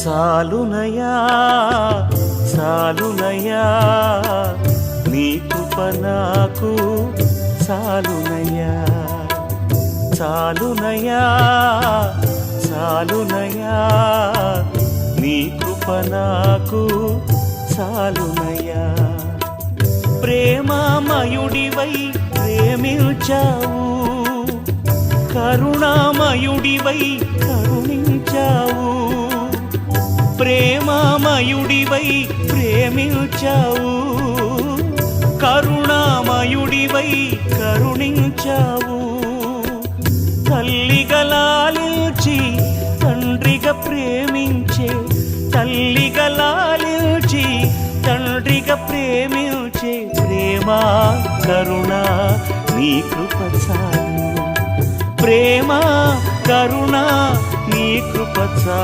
చాలునయా చాలునయా నీ కృప నాకు చాలునయా చాలునయా చాలునయా నీ కృప నాకు చాలునయా ప్రేమామయుడివై ప్రేమించావు కరుణామయుడివై కరుణించావు ప్రేమామయుడివై ప్రేమించావు కరుణామయుడివై కరుణించావు తల్లిగా లాలించి తండ్రిగా ప్రేమించే తల్లిగా లాలించి తండ్రిగా ప్రేమించే ప్రేమ కరుణ నీ కృప చాలు ప్రేమ కరుణ నీ కృప చాలు